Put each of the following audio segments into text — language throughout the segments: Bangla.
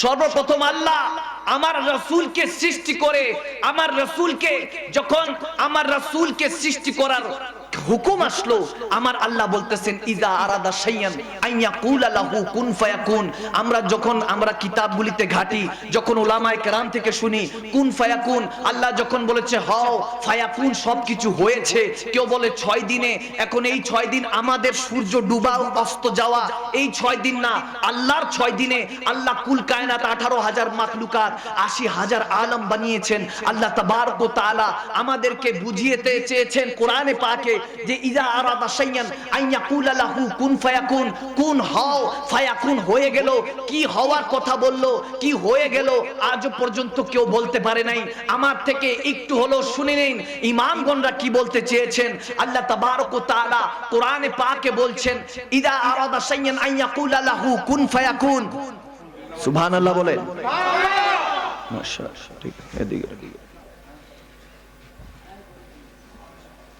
সর্বপ্রথম আল্লাহ আমার রাসূলকে সৃষ্টি করে, আমার রাসূলকে যখন আমার রাসূলকে সৃষ্টি করার হুকুম আসলো, আমার আল্লাহ বলতেছেন ইজা আরাদা শাইয়ান আইয়াকুলা লাহু কুন ফায়াকুন। আমরা যখন আমরা কিতাবগুলিতে ঘাটি, যখন উলামায়ে কেরাম থেকে শুনি কুন ফায়াকুন, আল্লাহ যখন বলেছে হও ফায়াকুন, সবকিছু হয়েছে। কেউ বলে 6 দিনে, এখন এই 6 দিন আমাদের সূর্য ডুবা অস্ত যাওয়া এই 6 দিন না, আল্লাহর 6 দিনে আল্লাহ কুল কায়নাত 18,000 মাখলুকাত 80,000 আলম বানিয়েছেন। আল্লাহ তাবারক ওয়া তাআলা আমাদেরকে বুঝিয়েতে চেয়েছেন কোরআনে পাকে যে ইজা আরাদা শাইয়ান আইয়াকুলা লাহু কুন ফায়াকুন, কুন হও ফায়াকুন, হয়ে গেল। কি হওয়ার কথা বললো, কি হয়ে গেল আজ পর্যন্ত কেউ বলতে পারে নাই। আমার থেকে একটু হলো শুনে নিন ইমামগণরা কি বলতে চেয়েছেন। আল্লাহ তাবারক ওয়া তাআলা কোরআনে পাকে বলছেন ইজা আরাদা শাইয়ান আইয়াকুলা লাহু কুন ফায়াকুন। সুবহানাল্লাহ বলেন। মাশাআল্লাহ, ঠিক এদিকে।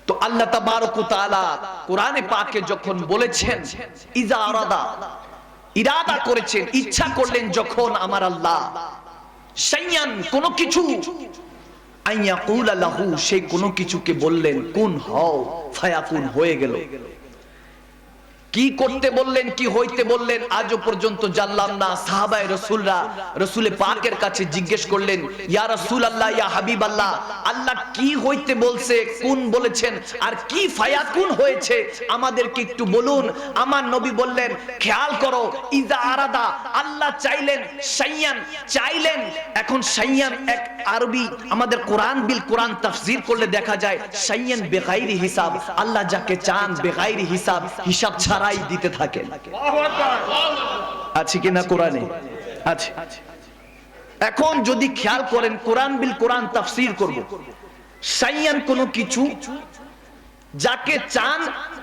তো আল্লাহ তাবারক ওয়া তাআলা কোরআনে পাকে যখন বলেছেন ইজা আরাদা, ইরাদা করেছেন, ইচ্ছা করলেন যখন আমার আল্লাহ, শাইয়ান কোনো কিছু, আইয়াকুলা লাহু সেই কোনো কিছুকে বললেন কুন হও ফায়াকুন, হয়ে গেল। কি করতে বললেন, কি হইতে বললেন আজও পর্যন্ত জানলাম না। সাহাবায়ে রাসূলরা রাসূলে পাকের কাছে জিজ্ঞেস করলেন ইয়া রাসূলুল্লাহ, ইয়া হাবিবাল্লাহ, আল্লাহ কি হইতে বলছে, কোন বলেছেন, আর কি ফায়াকুন হয়েছে আমাদেরকে একটু বলুন। আমার নবী বললেন খেয়াল করো, ইজা আরাদা, আল্লাহ চাইলেন, শাইয়ান চাইলেন। এখন শাইয়ান এক আরবি, আমাদের কোরআন বিল কোরআন তাফসীর করলে দেখা যায় শাইয়ান বেগাইরি হিসাব, আল্লাহ যাকে চান বেগাইরি হিসাব, হিসাব ছাড়াই দিতে থাকেন। আছে কিনা কোরআনে? আছে। এখন যদি খেয়াল করেন কোরআন বিল কোরআন তাফসীর করব, শাইয়ান কোনো কিছু যাকে চান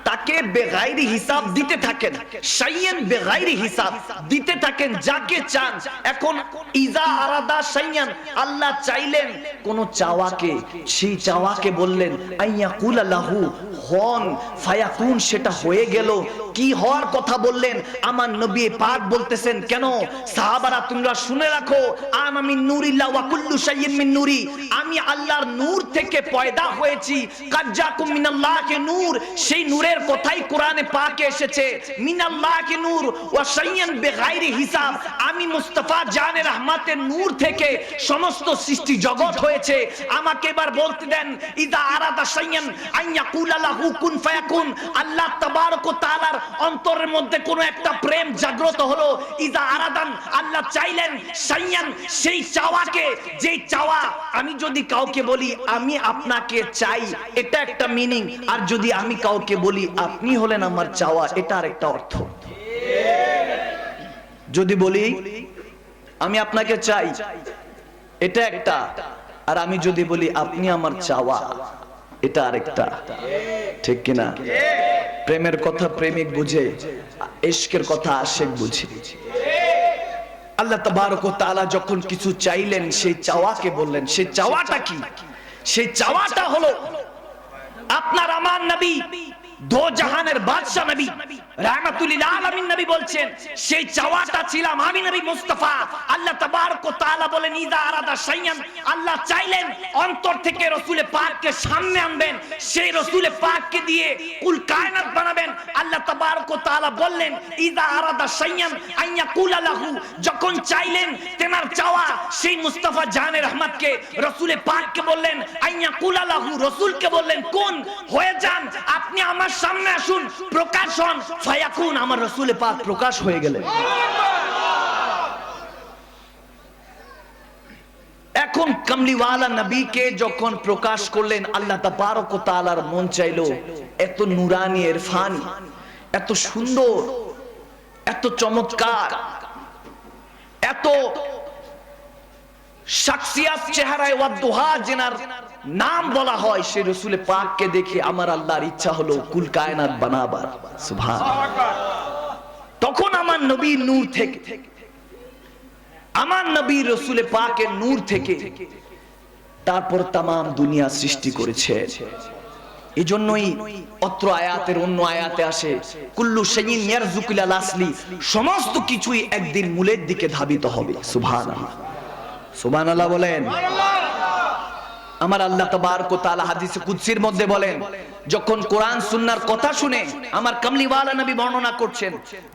তাকে বেগাইরি হিসাব দিতে থাকেন, শাইয়ান বেগাইরি হিসাব দিতে থাকেন যাকে চান। এখন ইজা আরাদা শাইয়ান, আল্লাহ চাইলেন কোন চাওয়াকে, সেই চাওয়াকে বললেন আইয়াকুলা লাহু হন ফায়াকুন, সেটা হয়ে গেল। কি হওয়ার কথা বললেন আমার নবী পাক বলতেছেন, কেন সাহাবারা তোমরা শুনে রাখো, আনা মিন নূরিল্লাহ ওয়া কুল্লু শাইইন মিন নূরি, আমি আল্লাহর নূর থেকে পয়দা হয়েছি। কাজ্জাকুম মিনাল্লাহি নূর, সেই নূরের কথাই কোরআনে পাকে এসেছে, মিনাল্লাহি নূর ওয়া শাইইন বিগাইরি হিসাব, আমি মুস্তাফা জানে রহমাতের নূর থেকে সমস্ত সৃষ্টি জগৎ হয়েছে। আমাকে এবার বলতে দেন ইদা আরাদা শাইইন আইয়াকুলা লাহু কুন ফায়াকুন, আল্লাহ তাবারক ওয়া তাআলার অন্তরের মধ্যে কোন একটা প্রেম জাগ্রত হলো, ইজা আরাদান, আল্লাহ চাইলেন শাইয়ান, সেই চাওয়াকে, যেই চাওয়া আমি যদি কাউকে বলি আমি আপনাকে চাই, এটা একটা মিনিং, আর যদি আমি কাউকে বলি আপনি হলেন আমার চাওয়া, এটা আরেকটা অর্থ। যদি বলি আমি আপনাকে চাই, এটা একটা, আর আমি যদি বলি আপনি আমার চাওয়া, এটা আরেকটা। ঠিক কিনা? প্রেমের কথা প্রেমিক বুঝে, ইশকের কথা আশিক বুঝে। আল্লাহ তাবারক ওয়া তাআলা যখন কিছু চাইলেন সেই চাওয়াকে বললেন, সেই চাওয়াটা কি? সেই চাওয়াটা হলো আপনার আমার নবী, দো জাহানের বাদশা নবী রাহমাতুল লিল আলামিন নবী বলছেন সেই চাওয়াটা ছিলাম আমি নবী মুস্তাফা। আল্লাহ তাবারক ওয়া তাআলা বলেন ইজা আরাদা শাইয়ান, আল্লাহ চাইলেন অন্তর থেকে রাসূলে পাককে সামনে আনবেন, সেই রাসূলে পাককে দিয়ে কুল কায়নাত বানাবেন। আল্লাহ তাবারক ওয়া তাআলা বললেন ইজা আরাদা শাইয়ান আইয়াকুলা লাহু, যখন চাইলেন তেনার চাওয়া সেই মুস্তাফা জানে রহমতকে রাসূলে পাককে বললেন আইয়াকুলা লাহু, রাসূলকে বললেন কোন, হয়ে যান, আপনি আমার সামনে আসুন, প্রকাশ হন, ফায়াকুন, আমার রাসূলে পাক প্রকাশ হয়ে গেলেন। এখন কামলিওয়ালা নবীকে যখন প্রকাশ করলেন আল্লাহ তাবারক ওয়া তাআলার মন চাইলো এত নূরানি ইরফানি, এত সুন্দর, এত চমৎকার, এত শাখসিয়াত চেহারায় ওয়াদুহা যেনার নাম বলা হয়, সেই রাসূলে পাককে দেখে আমার আল্লাহর ইচ্ছা হলো কুল কায়নাত বানাবার। সুবহানাল্লাহ। তখন আমার নবীর নূর থেকে, আমার নবী রাসূলে পাকের নূর থেকে তারপর तमाम দুনিয়া সৃষ্টি করেছে। এজন্যই অত্র আয়াতের অন্য আয়াতে আসে কুল্লু শাইইন ইয়ারযুকু ইলাল আসলি, সমস্ত কিছুই একদিন মূলের দিকে ধাবিত হবে। সুবহানাল্লাহ, সুবহানাল্লাহ বলেন। আমার আল্লাহ তাবারক ওয়া তাআলা হাদিসে কুদসির মধ্যে বলেন, যখন কোরআন সুন্নাহর কথা শুনে, আমার কামলিওয়ালা নবী বর্ণনা করছেন,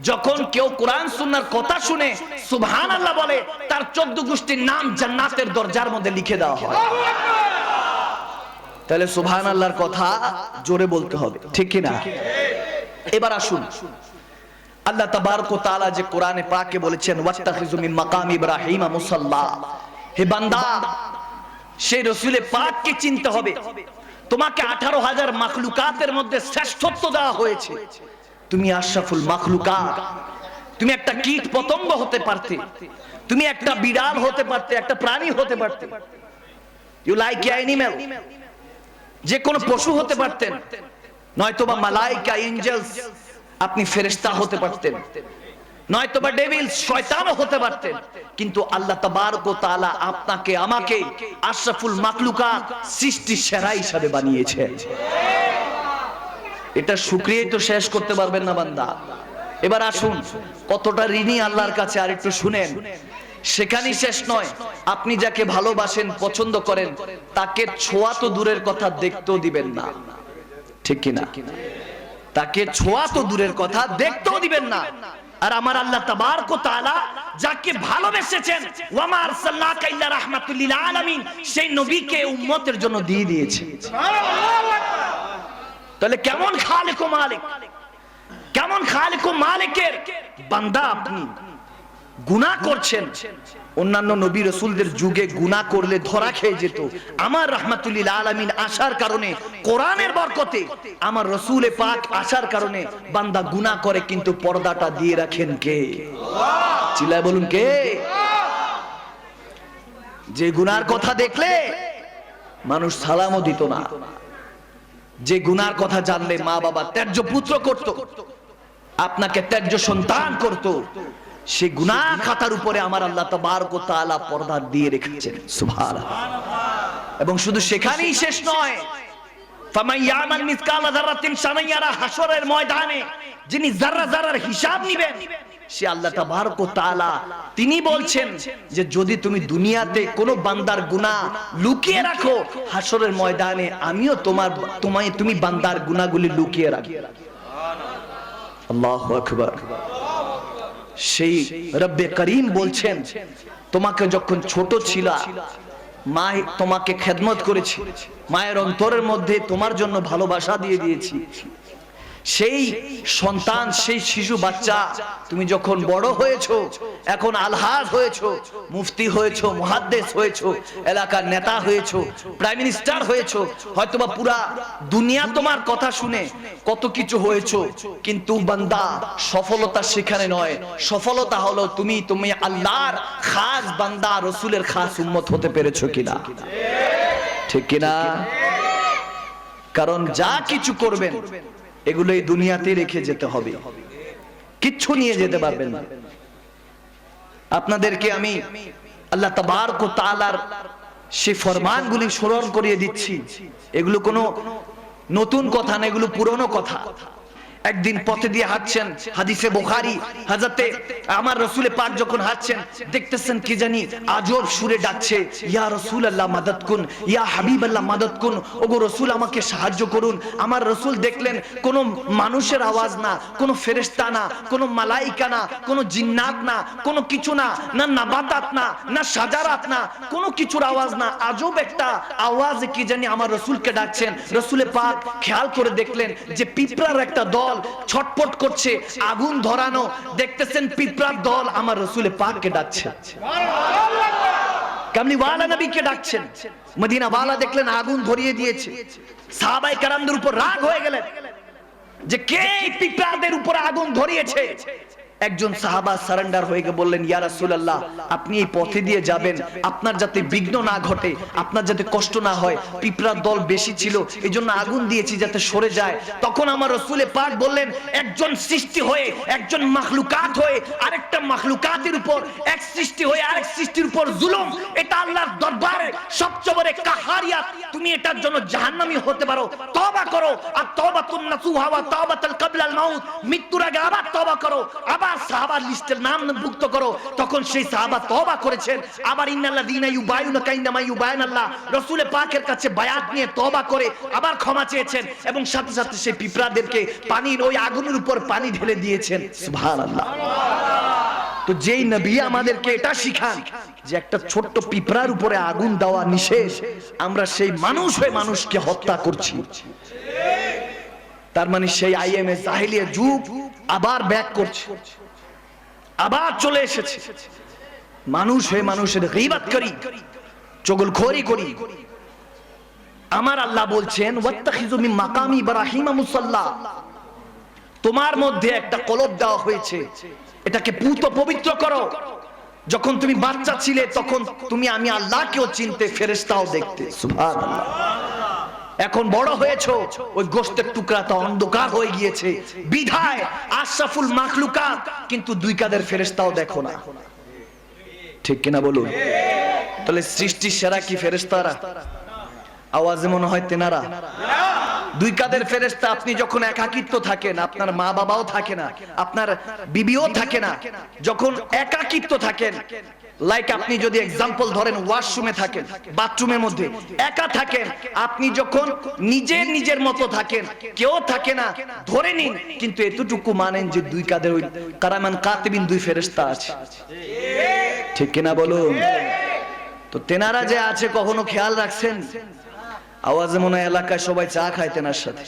যখন কেউ কোরআন সুন্নাহর কথা শুনে সুবহানাল্লাহ বলে, তার 14 গোষ্ঠীর নাম জান্নাতের দরজার মধ্যে লিখে দেওয়া হয়। তাহলে সুবহানাল্লাহর কথা জোরে বলতে হবে, ঠিক কি না? এবার আসুন, আল্লাহ তাবারক ওয়া তাআলা যে কোরআনে পাকে বলেছেন ওয়াত্তাখিযু মিন মাকাম ইব্রাহিম মুসাল্লা, হে বান্দা সেই রাসূলে পাককে চিনতে হবে। তোমাকে 18,000 মাখলুকাতের মধ্যে শ্রেষ্ঠত্ব দেওয়া হয়েছে, তুমি আশরাফুল মাখলুকাত। তুমি একটা কীট পতঙ্গ হতে পারতে, তুমি একটা বিড়াল হতে পারতে, একটা প্রাণী হতে পারতে, ইউ লাইক অ্যানিমেল, যে কোনো পশু হতে পারতেন, নয়তোবা মালাইকা এঞ্জেলস, আপনি ফেরেশতা হতে পারতেন, নয়তোবা ডেভিলস শয়তানও হতে পারতেন, কিন্তু আল্লাহ তাবারক ওয়া তাআলা আপনাকে আমাকে আশরাফুল মাখলুকাত, সৃষ্টির সেরা হিসাবে বানিয়েছেন। এটা শুকরিয়াই তো শেষ করতে পারবেন না বান্দা। এবার আসুন, কতটা ঋণী আল্লাহর কাছে আর একটু শুনেন। সেখানেই শেষ নয়, আপনি যাকে ভালোবাসেন, পছন্দ করেন, তাকে ছোঁয়া তো দূরের কথা, দেখতেও দিবেন না, ঠিক কি না? তাকে ছোঁয়া তো দূরের কথা, দেখতেও দিবেন না। আর আমার আল্লাহ তাবারক ওয়া তাআলা যাকে ভালোবেসেছেন, ওয়া মা আরসালনাকা ইল্লা রাহমাতুল লিল আলামিন, সেই নবীকে উম্মতের জন্য দিয়ে দিয়েছে। তাহলে কেমন খালিক ও মালিক, কেমন খালিক ও মালিকের বান্দা আপনি। গুনাহ করছেন, অন্যান্য নবী রাসূলদের যুগে গুনাহ করলে ধরা খেয়ে যেত। আমার রাহমাতুল লিল আলামিন আসার কারণে, কোরআনের বরকতে, আমার রাসূলে পাক আসার কারণে বান্দা গুনাহ করে, কিন্তু পর্দাটা দিয়ে রাখেন কে? আল্লাহ। চিল্লায় বলুন কে? যে গুনার কথা দেখলে মানুষ সালামও দিত না, যে গুনার কথা জানলে মা বাবা ত্যায্য পুত্র করত, আপনাকে ত্যায্য সন্তান করত, সে গুনাহ খাতার উপরে আমার আল্লাহ তাবারক ওয়া তাআলা পর্দা দিয়ে রেখেছেন। সুবহানাল্লাহ। এবং শুধু সেখানেই শেষ নয়, ফামান ইয়ামাল মিসকালা যাররাতিন শাররান ইয়ারা, হাসরের ময়দানে যিনি যারা যারার হিসাব নেবেন, সে আল্লাহ তাবারক ওয়া তাআলা তিনি বলছেন যে যদি তুমি দুনিয়াতে কোনো বান্দার গুনাহ লুকিয়ে রাখো, হাসরের ময়দানে আমিও তুমি বান্দার গুনাহগুলি লুকিয়ে রাখি। আল্লাহু আকবার। সেই রব্বে করিম বলছেন, তোমাকে যখন ছোট ছিলা, মা তোমাকে খেদমত করেছি, মায়ের অন্তরের মধ্যে তোমার জন্য ভালোবাসা দিয়ে দিয়েছি। সেই সন্তান, সেই শিশু বাচ্চা, তুমি যখন বড় হয়েছো, এখন আলহাজ হয়েছো, মুফতি হয়েছো, মুহাদ্দিস হয়েছো, এলাকার নেতা হয়েছো, প্রাইম মিনিস্টার হয়েছো, হয়তোবা পুরা দুনিয়া তোমার কথা শুনে কত কিছু হয়েছো, কিন্তু বান্দা সফলতা সেখানে নয়। সফলতা হলো তুমি আল্লাহর খাস বান্দা, রাসূলের খাস উম্মত হতে পেরেছো কিনা, ঠিক কিনা? কারণ যা কিছু করবেন এগুলো এই দুনিয়াতে রেখে যেতে হবে, কিচ্ছু নিয়ে যেতে পারবেন না। আপনাদেরকে আমি আল্লাহ তাবারক ওয়া তাআলার সেই ফরমানগুলি স্মরণ করিয়ে দিচ্ছি। এগুলো কোনো নতুন কথা না, এগুলো পুরনো কথা। একদিন পথে দিয়ে হাঁটছেন, হাদিসে বুখারী, হযরতে আমার রাসূল পাক যখন হাঁটছেন, দেখতেছেন কি জানি আজব সুরে ডাকছে, ইয়া রাসূলুল্লাহ মাদাদ কুন, ইয়া হাবিবাল্লাহ মাদাদ কুন, ওগো রাসূল আমাকে সাহায্য করুন। আমার রাসূল দেখলেন কোনো মানুষের আওয়াজ না, কোনো ফেরেশতা না, কোনো মালাইকা না, কোনো জিন্নাত না, কোনো কিছু না, না নাবাতাত না, না শাজারাত না, কোনো কিছুর আওয়াজ না, আজব একটা আওয়াজ কি জানি আমার রাসূলকে ডাকছেন। রাসূল পাক খেয়াল করে দেখলেন যে পিঁপড়ার একটা দল ছটপট করছে, আগুন ধরানো, দেখতেছেন পিঁপড়ার দল আমার রাসূল পাককে ডাকছে, কামলিওয়ালা নবীকে ডাকছেন। মদিনা ওয়ালা দেখলেন আগুন ধরিয়ে দিয়েছে, সাহাবায়ে কেরামদের উপর রাগ হয়ে গেলেন যে কে পিঁপড়াদের উপর আগুন ধরিয়েছে। একজন সাহাবা সারেন্ডার হয়ে গিয়ে বললেন, ইয়া রাসূলুল্লাহ, আপনি এই পথে দিয়ে যাবেন, আপনার যাতে বিঘ্ন না ঘটে, আপনার যাতে কষ্ট না হয়, পিঁপড়ার দল বেশি ছিল, এই জন্য আগুন দিয়েছি যাতে সরে যায়। তখন আমার রাসূলে পাক বললেন, একজন সৃষ্টি হয়ে, একজন মাখলুকাত হয়ে আরেকটা মাখলুকাতের উপর, এক সৃষ্টি হয়ে আরেক সৃষ্টির উপর জুলুম, এটা আল্লাহর দরবারে সবচেয়ে বড় কাহারিয়াত। তুমি এটার জন্য জাহান্নামী হতে পারো, তওবা করো। আর তওবাতুন নাসুহা ওয়া তাওবাতুল ক্বাবলাল মাউত, মৃত্যুর আগে আবার তওবা করো, আবার সাহাবার লিস্টের নাম মুক্ত করো। তখন সেই সাহাবা তওবা করেছেন, আবার ইন্নাল্লাযীনা ইউবায়ুনাকা ইন্নামা ইউবায়ুনাল্লাহ, রাসূল পাকের কাছে বায়াত নিয়ে তওবা করে আবার ক্ষমা চেয়েছেন, এবং সাথে সাথে সেই পিঁপড়াদেরকে পানির ওই আগুনের উপর পানি ঢেলে দিয়েছেন। সুবহানাল্লাহ। তো যেই নবী আমাদেরকে এটা শিখান যে একটা ছোট্ট পিঁপড়ার উপরে আগুন দেওয়া নিষেধ, আমরা সেই মানুষ হয়ে মানুষকে হত্যা করছি। তার মানে সেই আইএমএ জাহেলিয়া যুগ আবার ব্যাক করছে, আবার চলে এসেছে। মানুষ হয়ে মানুষের গীবত করি, চগলখড়ি করি। আমার আল্লাহ বলছেন, ওয়াত্তাখিযু মিন মাকামি ইব্রাহিম মুসাল্লা, তোমার মধ্যে একটা কলব দেওয়া হয়েছে, এটাকে পুত পবিত্র করো। যখন তুমি বাচ্চা ছিলে তখন তুমি আমি আল্লাহকেও চিনতে, ফেরেশতাও দেখতে। সুবহানাল্লাহ। এখন বড় হয়েছো, ওই গোশতের টুকরাটা অন্ধকার হয়ে গিয়েছে, বিধায় আশরাফুল মাখলুকাত কিন্তু দুই কাঁধের ফেরেশতাও দেখো না। ঠিক কিনা বলুন? তাহলে সৃষ্টির সেরা কি ফেরেশতারা? আওয়াজে মনে হয় তেনারা। দুই কাঁধের ফেরেশতা। আপনি যখন একাকিত্ব থাকেন, আপনার মা বাবাও থাকে না, আপনার বিবিও থাকে না, যখন একাকিত্ব থাকেন, লাইক আপনি যদি এক্সাম্পল ধরেন, ওয়াশরুমে থাকেন, বাথরুমের মধ্যে একা থাকেন, আপনি যখন নিজের মতো থাকেন, কেউ থাকে না, ধরে নিন, কিন্তু এতটুকু মানেন যে দুই কাঁধে ওই কারামান কাতিবিন দুই ফেরেশতা আছে। ঠিক কিনা বলুন? তো তেনারা যে আছে কখনো খেয়াল রাখছেন? আওয়াজে মনে হয় এলাকায় সবাই চা খায় তেনার সাথে।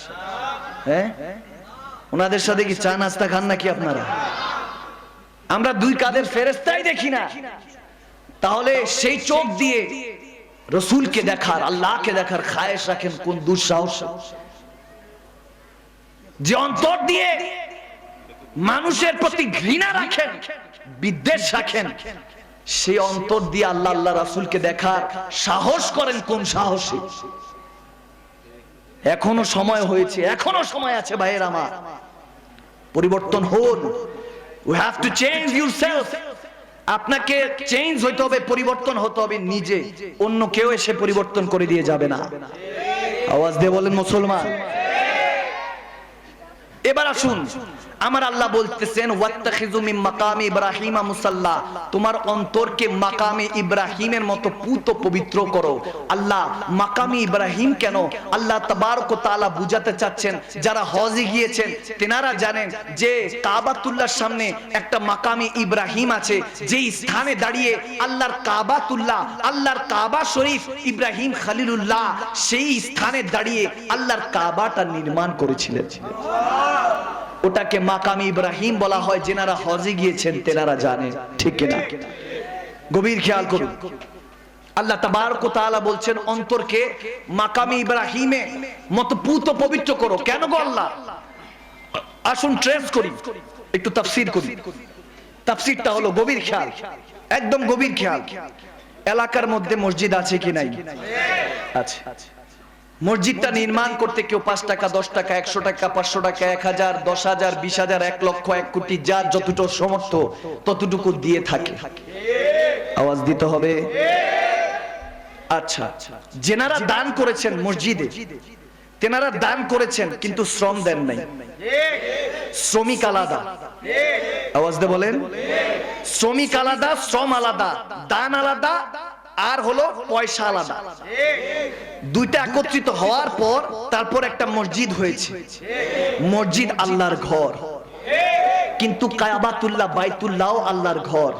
হ্যাঁ, ওনাদের সাথে কি চা নাস্তা খান নাকি আপনারা? আমরা দুই কাঁধের ফেরেশতাই দেখি না। তাহলে সেই চোখ দিয়ে রাসূলকে দেখার, আল্লাহকে দেখার খায়েশ রাখেন কোন দুঃসাহস? যে অন্তর দিয়ে মানুষের প্রতি ঘৃণা রাখেন, বিদ্বেষ রাখেন, সেই অন্তর দিয়ে আল্লাহ আল্লাহ রাসূলকে দেখার সাহস করেন কোন সাহসে? এখনো সময় হয়েছে, এখনো সময় আছে ভাইয়ের আমার, পরিবর্তন হন। You have to change yourself. আপনাকে চেঞ্জ হইতে হবে, পরিবর্তন হতে হবে নিজে, অন্য কেউ এসে পরিবর্তন করে দিয়ে যাবে না। আওয়াজ দিয়ে বলেন মুসলমান। এবার আসুন, আমার আল্লাহ বলতেছেন, ওয়াত্তাখিযু মিন মাকামি ইব্রাহিম মুসাল্লা, তোমার অন্তরকে মাকামে ইব্রাহিমের মতো পুত পবিত্র করো। আল্লাহ মাকামি ইব্রাহিম কেন? আল্লাহ তাবারক ওয়া তাআলা বুঝাতে চাচ্ছেন, যারা হজে গিয়েছেন তেনারা জানেন যে কাবাতুল্লাহর সামনে একটা মাকামে ইব্রাহিম আছে, যেই স্থানে দাঁড়িয়ে আল্লাহর কাবাতুল্লাহ, আল্লাহর কাবা শরীফ, ইব্রাহিম খলিলুল্লাহ সেই স্থানে দাঁড়িয়ে আল্লাহর কাবাটা নির্মাণ করেছিলেন। ওটাকে মাকামি ইব্রাহিম বলা হয়। যেনারা হজে গিয়েছেন তেনারা জানেন। ঠিক কিনা? গভীর খেয়াল করুন। আল্লাহ তাবারক ওয়া তাআলা বলছেন, অন্তরকে মাকামি ইব্রাহিমে মতো পুত পবিত্র করো। কেন গো আল্লাহ? আসুন ট্রেস করি, একটু তাফসীর করি। তাফসীরটা হলো, গভীর খেয়াল, একদম গভীর খেয়াল। এলাকার মধ্যে মসজিদ আছে কি নাই? আছে। মসজিদটা নির্মাণ করতে কেউ 5 টাকা, 10 টাকা, 100 টাকা, 500 টাকা, 1000, 10,000, 20,000, 1 লক্ষ, 1 কোটি, যার যতটুকু সামর্থ্য ততটুকু দিয়ে থাকে। আওয়াজ দিতে হবে। আচ্ছা, যেনারা দান করেছেন মসজিদে, তেনারা দান করেছেন কিন্তু শ্রম দেন নাই। শ্রমিক আলাদা। আওয়াজ দিয়ে বলেন। শ্রমিক আলাদা, শ্রম আলাদা, দান আলাদা, আর হলো পয়সা আলাদা। দুইটা একত্রিত হওয়ার পর তারপর একটা মসজিদ হয়েছে। মসজিদ আল্লাহর ঘর, কিন্তু কাবাতুল্লাহ, বাইতুল্লাহ আল্লাহর ঘর।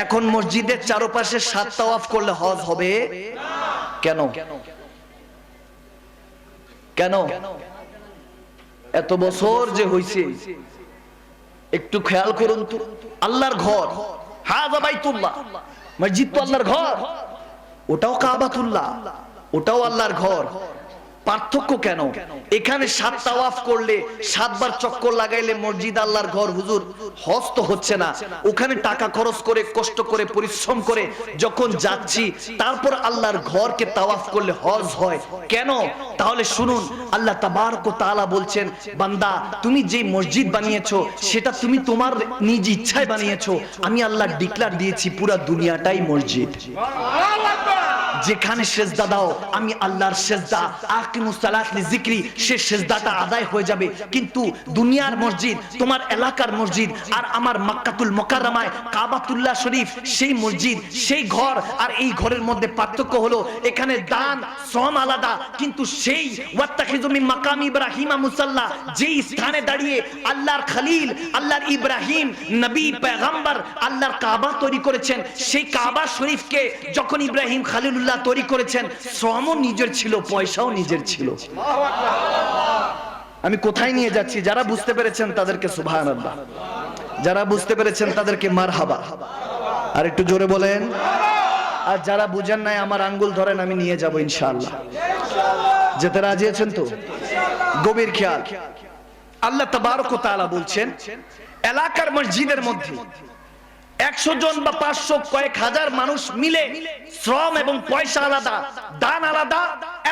এখন মসজিদের চারপাশে 7 তাওয়াফ করলে হজ হবে? কেন? কেন? এত বছর যে হইছে, একটু খেয়াল করুন তো। আল্লাহর ঘর, হাযা বাইতুল্লাহ, মসজিদ তো আল্লাহর ঘর, ওটাও কাবাতুল্লাহ, ওটাও আল্লাহর ঘর। পার্থক্য কেন? এখানে 7 তাওয়াফ করলে 7 বার চক্কর লাগাইলে মসজিদ আল্লাহর ঘর হুজুর হজ তো হচ্ছে না। ওখানে টাকা খরচ করে কষ্ট করে পরিশ্রম করে যখন যাচ্ছি তারপর আল্লাহর ঘরকে তাওয়াফ করলে হজ হয় কেন? তাহলে শুনুন, আল্লাহ তাবারক ওয়া তাআলা বলছেন, বান্দা তুমি যে মসজিদ বানিয়েছো সেটা তুমি তোমার নিজ ইচ্ছায় বানিয়েছো। আমি আল্লাহ ডিক্লার দিয়েছি পুরো দুনিয়াটাই মসজিদ। যেখানে সেজদা দাও আমি আল্লাহর সেজদা, আকিমুস সালাত লিযিকরি, সে সেজদাটা আদায় হয়ে যাবে। কিন্তু দুনিয়ার মসজিদ, তোমার এলাকার মসজিদ আর আমার মক্কাতুল মুকাররমায় কাবাতুল্লাহ শরীফ, সেই মসজিদ, সেই ঘর আর এই ঘরের মধ্যে পার্থক্য হলো এখানে দান শ্রম আলাদা, কিন্তু সেই ওয়াত্তাখিযু মিন মাকামি ইব্রাহিম মুসাল্লা, যেই স্থানে দাঁড়িয়ে আল্লাহর খলিল, আল্লাহর ইব্রাহিম নবী পয়গম্বর আল্লাহর কাবা তৈরি করেছেন, সেই কাবা শরীফকে যখন ইব্রাহিম খলিলুল্লাহ তৈরি করেছেন, শ্রমও নিজের ছিল, পয়সাও নিজের ছিল। আমি কোথায় নিয়ে যাচ্ছি? যারা বুঝতে পেরেছেন তাদেরকে সুবহানাল্লাহ, যারা বুঝতে পেরেছেন তাদেরকে মারহাবা, আর একটু জোরে বলেন। আর যারা বুঝেন নাই আমার আঙ্গুল ধরেন, আমি নিয়ে যাব ইনশাআল্লাহ। যেতে রাজি আছেন তো? গভীর খেয়াল। আল্লাহ তাবারক ওয়া তাআলা বলছেন এলাকার মসজিদের মধ্যে 100 জন বা 500 কয়েক হাজার মানুষ মিলে শ্রম এবং পয়সা আলাদা, দান আলাদা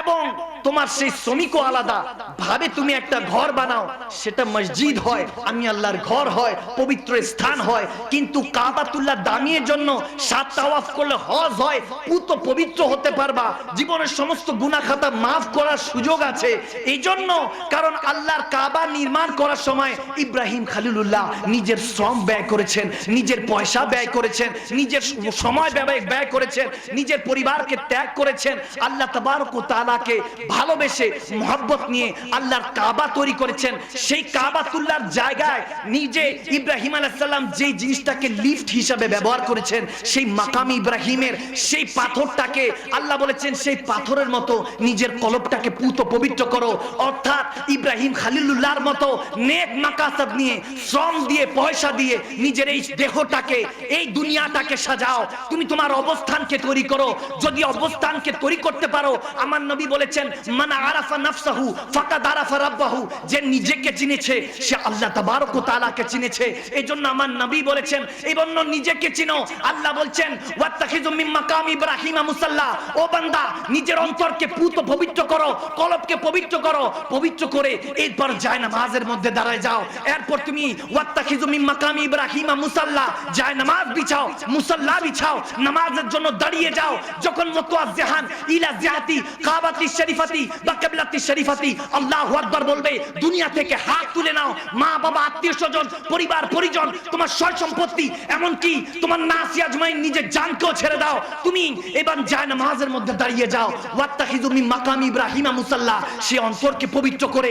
এবং তোমার সেই শ্রমিকও আলাদা ভাবে তুমি একটা ঘর বানাও, সেটা মসজিদ হয়, আমি আল্লাহর ঘর হয়, পবিত্র স্থান হয়। কিন্তু কাবাতুল্লাহ দামির জন্য 7 তাওয়াফ করলে হজ হয়, পুত পবিত্র হতে পারবা, জীবনের সমস্ত গুনাহ খাতা মাফ করার সুযোগ আছে। এই জন্য কারণ আল্লাহর কাবা নির্মাণ করার সময় ইব্রাহিম খলিলুল্লাহ নিজের শ্রম ব্যয় করেছেন, নিজের পয়সা ব্যয় করেছেন, নিজের সময় ব্যয় করেছেন, নিজের পরিবারকে ত্যাগ করেছেন। আল্লাহ তাবারক ওয়া তাআলাকে ভালোবেসে মহব্বত নিয়ে আল্লাহর কাবা তৈরি করেছেন। সেই কাবাতুল্লাহর জায়গায় নিজে ইব্রাহিম আলাইহিস সালাম যে জিনিসটাকে লিফট হিসাবে ব্যবহার করেছেন, সেই মাকাম ইব্রাহিমের সেই পাথরটাকে আল্লাহ বলেছেন সেই পাথরের মতো নিজের কলবটাকে পুত পবিত্র করো। অর্থাৎ ইব্রাহিম খলিলুল্লাহর মতো নেক মাকাসাদ নিয়ে, শ্রম দিয়ে, পয়সা দিয়ে নিজের এই দেহটাকে, এই দুনিয়াটাকে সাজাও। তুমি তোমার অবস্থানকে তৈরি করো। যদি অবস্থানকে তৈরি করতে পারো, আমার নবী বলেছেন মান আরাফা নাফসাহু ফাকাদ আরাফা রাব্বাহু, যে নিজেকে চিনেছে সে আল্লাহ তাবারক ওয়া তাআলাকে চিনেছে। এজন্য আমার নবী বলেছেন এইজন্য নিজেকে চিনো। আল্লাহ বলছেন ওয়াত্তাখিযু মিন মাকাম ইব্রাহিম মুসাল্লা, ও বান্দা নিজের অন্তরকে পুত পবিত্র করো, কলবকে পবিত্র করো, পবিত্র করে এরপর যায় নামাজের মধ্যে দাঁড়ায় যাও। এরপর তুমি ওয়াত্তাখিযু মিন মাকাম ইব্রাহিম মুসাল্লা, যায় নামাজ বিছাও, মুসাল্লা বিছাও, নামাজের জন্য দাঁড়িয়ে যাও। যখন মুতাওয়াজ্জিহান ইলা জিহাতি কাবাতি শরীফাতি বা কিবলাতি শরীফাতি আল্লাহু আকবার বলবে, দুনিয়া থেকে হাত তুলে নাও। মা বাবা, আত্মীয় স্বজন, পরিবার পরিজন, তোমার সয় সম্পত্তি, এমনকি তোমার নাসি আজমাইন নিজের জানকেও ছেড়ে দাও। তুমি এবার যায় নামাজের মধ্যে দাঁড়িয়ে যাও। ওয়াত্তাখিযু মিন মাকাম ইব্রাহিম মুসাল্লা, সে অন্তরকে পবিত্র করে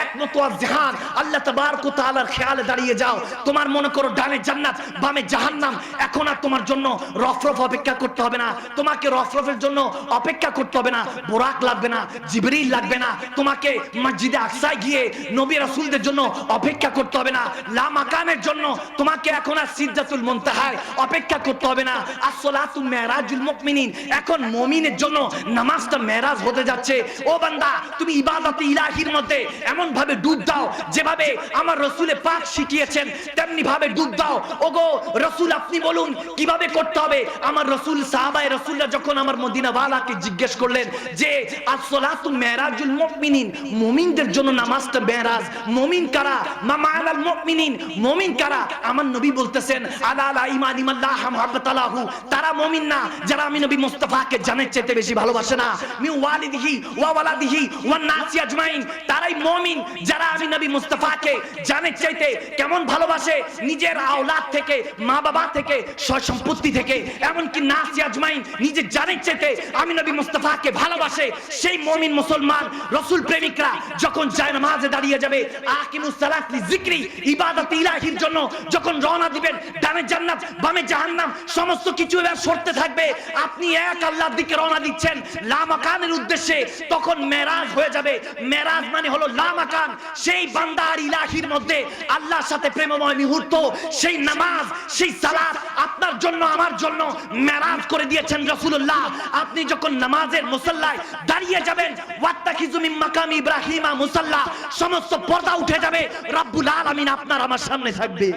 এক মুতাওয়াজ্জিহান আল্লাহ তাবারক ওয়া তাআলার খেয়ালে দাঁড়িয়ে যাও। তোমার মনে করো ডানে জান্নাত বামে জাহান্নাম, এখন আর তোমার জন্য রফরফ অপেক্ষা করতে হবে না, তোমাকে রফরফের জন্য অপেক্ষা করতে হবে না, বুরাক লাগবে না, জিবরিল লাগবে না, তোমাকে মসজিদে আকসায় গিয়ে নবী রাসূলদের জন্য অপেক্ষা করতে হবে না, লা মাকানের জন্য তোমাকে এখন আর সিদরাতুল মুনতাহায় অপেক্ষা করতে হবে না। as-সালাতু মিরাজুল মুমিনিন, এখন মুমিনের জন্য নামাজটা মেরাজ হতে যাচ্ছে। ও বান্দা, তুমি ইবাদতে ইলাহির মধ্যে এমন ভাবে ডুব দাও যেভাবে আমার রাসূল পাক শিখিয়েছেন, তেমনি ভাবে ডুব দাও। ওগো রাসূল, আপনি বলুন কিভাবে করতে হবে। আমার রাসূল, সাহাবায়ে রাসূলরা যখন আমার মদিনা ওয়ালাকে জিজ্ঞেস করলেন যে as-সালাতু মিরাজুল মুমিনিন, মুমিনদের জন্য নামাজটা মেরাজ, মুমিন কারা, মা মা'আল মুমিনিন, মুমিন কারা? আমার নবী বলতেছেন আলা লা ঈমানি মাল্লাহ মুহাব্বাতালাহু, তারা মুমিন না যারা আমি নবী মুস্তাফাকে জানের চাইতে বেশি ভালোবাসে না। মি ওয়ালিদিহি ওয়া ওয়ালাদিহি ওয়ান নাসি আজমাইন, তারাই মুমিন যারা আমি নবী মুস্তাফাকে জানের চাইতে কেমন ভালোবাসে, নিজের আওলাদ থেকে, মা বাবা থেকে, সয় সম্পত্তি থেকে, এমনকি নাসি আজমাইন নিজের জানের চাইতে আমি নবী মুস্তাফাকে ভালোবাসে। সেই মুমিন মুসলমান রাসূল প্রেমিকরা যখন যায় নামাজে দাঁড়িয়ে যাবে, আকিমুস সালাত লিযিকরি, ইবাদতে ইলাহির জন্য যখন রওনা দিবেন, ডানে জান্নাত বামে জাহান্নাম সমস্ত কিছু এবার সরতে থাকবে। আপনি এক আল্লাহর দিকে রওনা দিচ্ছেন লা মাকানের উদ্দেশ্যে, তখন মেরাজ হয়ে যাবে। মেরাজ মানে হলো লা মাকান, সেই বান্দা আর ইলাহির মধ্যে আল্লাহর সাথে প্রেমময় মুহূর্ত, সেই নামাজ, সেই সালাত আপনার জন্য আমার জন্য মেরাজ করে দিয়েছেন রাসূলুল্লাহ। আপনি যখন নামাজের মুসাল্লায় দাঁড়িয়ে যাবেন যাবেন, ওয়াত্তাখিযু মিন মাকামি ইব্রাহিমা মুসাল্লা, সমস্ত পর্দা উঠে যাবে, রব্বুল আলামিন আপনার আমার সামনে থাকবে।